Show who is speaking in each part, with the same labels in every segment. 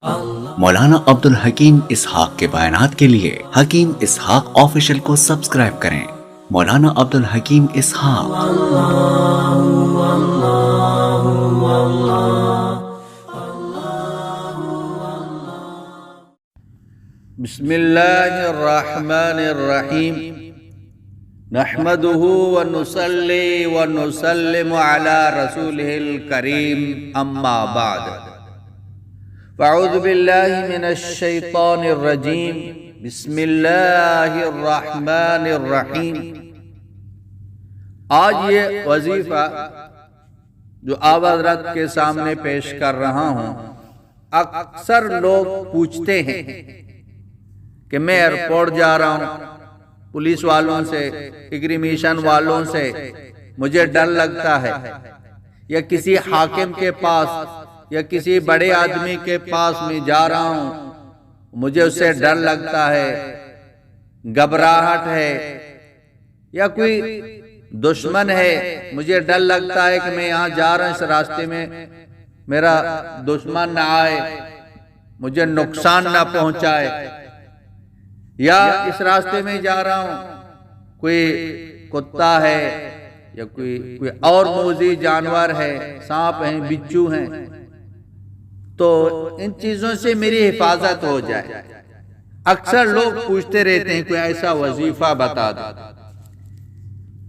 Speaker 1: مولانا عبدالحکیم اسحاق کے بیانات کے لیے حکیم اسحاق آفیشل کو سبسکرائب کریں۔ مولانا عبدالحکیم اسحاق۔
Speaker 2: بسم اللہ الرحمن الرحیم نحمده ونصلی ونسلم علی رسولہ الکریم اما بعد فاعوذ باللہ من الشیطان الرجیم بسم اللہ الرحمن الرحیم۔ آج یہ وظیفہ جو آپ حضرات کے سامنے پیش کر رہا ہوں، اکثر لوگ پوچھتے ہیں کہ میں ایئرپورٹ جا رہا ہوں، پولیس والوں سے، اگریمیشن والوں سے مجھے ڈر لگتا ہے، یا کسی حاکم کے پاس یا کسی بڑے آدمی کے پاس میں جا رہا ہوں، مجھے اس سے ڈر لگتا ہے، گھبراہٹ ہے، یا کوئی دشمن ہے، مجھے ڈر لگتا ہے کہ میں یہاں جا رہا ہوں، اس راستے میں میرا دشمن نہ آئے، مجھے نقصان نہ پہنچائے، یا اس راستے میں جا رہا ہوں کوئی کتا ہے یا کوئی اور موذی جانور ہے، سانپ ہیں، بچھو ہیں، تو ان چیزوں سے میری حفاظت ہو جائے۔ اکثر لوگ پوچھتے رہتے ہیں کوئی ایسا وظیفہ بتا دو،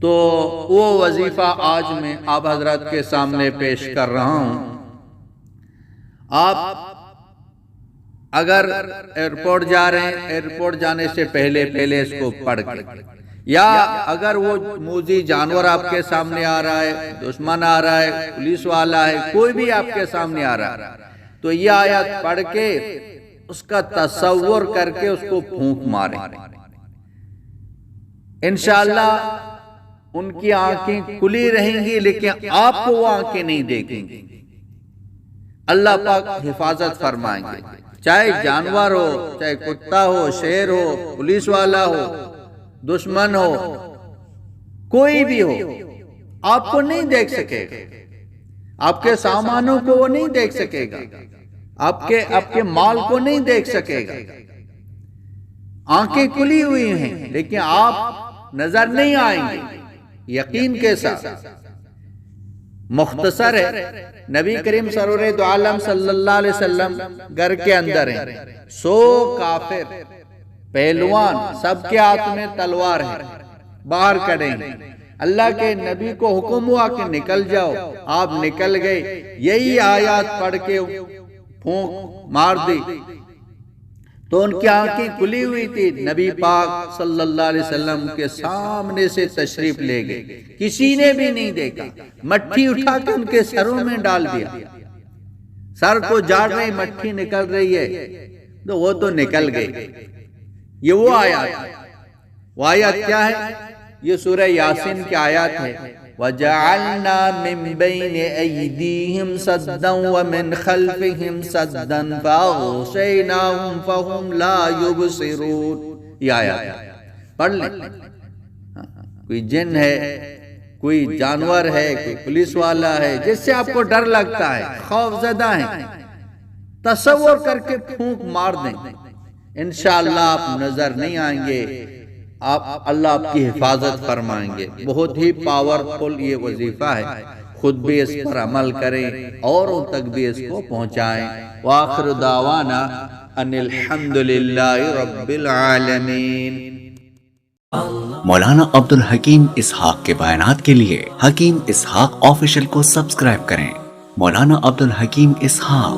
Speaker 2: تو وہ وظیفہ آج میں آپ حضرات کے سامنے پیش کر رہا ہوں۔ آپ اگر ایئرپورٹ جا رہے ہیں، ایئرپورٹ جانے سے پہلے اس کو پڑھ کے، یا اگر وہ موذی جانور آپ کے سامنے آ رہا ہے، دشمن آ رہا ہے، پولیس والا ہے، کوئی بھی آپ کے سامنے آ رہا ہے، تو یہ آیت پڑھ کے اس کا تصور کر کے اس کو پھونک ماریں۔ انشاءاللہ ان کی آنکھیں کھلی رہیں گی، لیکن آپ کو وہ آنکھیں نہیں دیکھیں گی۔ اللہ پاک حفاظت فرمائیں گے، چاہے جانور ہو، چاہے کتا ہو، شیر ہو، پولیس والا ہو، دشمن ہو، کوئی بھی ہو، آپ کو نہیں دیکھ سکے گا، آپ کے سامانوں کو وہ نہیں دیکھ سکے گا، آپ کے مال کو نہیں دیکھ سکے گا۔ آنکھیں کھلی ہوئی ہیں لیکن آپ نظر نہیں آئیں گے، یقین کے ساتھ۔ مختصر ہے، نبی کریم سرور دو عالم صلی اللہ علیہ وسلم گھر کے اندر ہیں، 100 کافر پہلوان، سب کے ہاتھ میں تلوار ہے، باہر کھڑے ہیں۔ اللہ کے نبی کو حکم ہوا کہ نکل جاؤ، آپ نکل گئے، یہی آیات پڑھ کے پھونک مار دی تو ان کی آنکھیں کھلی ہوئی تھی، نبی پاک صلی اللہ علیہ وسلم کے سامنے سے تشریف لے گئے، کسی نے بھی نہیں دیکھا، مٹھی اٹھا کے ان کے سروں میں ڈال دیا، سر کو جاڑ رہی، مٹھی نکل رہی ہے، تو وہ تو نکل گئی۔ یہ وہ آیات کیا ہے؟ یہ سورہ یاسین کی آیات ہے، وَجَعَلْنَا مِن بَيْنِ أَيْدِيهِمْ سَدًّا وَمِنْ خَلْفِهِمْ سَدًّا فَأَغْشَيْنَاهُمْ فَهُمْ لَا يُبْصِرُونَ۔ یہ آیات پڑھ لیں۔ کوئی جن ہے، کوئی جانور ہے، کوئی پولیس والا ہے، جس سے آپ کو ڈر لگتا ہے، خوف زدہ ہیں، تصور کر کے پھونک مار دیں، انشاءاللہ آپ نظر نہیں آئیں گے، اللہ آپ کی حفاظت فرمائیں گے۔ بہت ہی پاورفل یہ وظیفہ ہے، خود بھی اس پر عمل کریں، اوروں تک بھی اس کو پہنچائیں۔ وآخر دعوانا ان الحمدللہ رب العالمین۔
Speaker 1: مولانا عبدالحکیم اسحاق کے بیانات کے لیے حکیم اسحاق آفیشل کو سبسکرائب کریں۔ مولانا عبدالحکیم اسحاق۔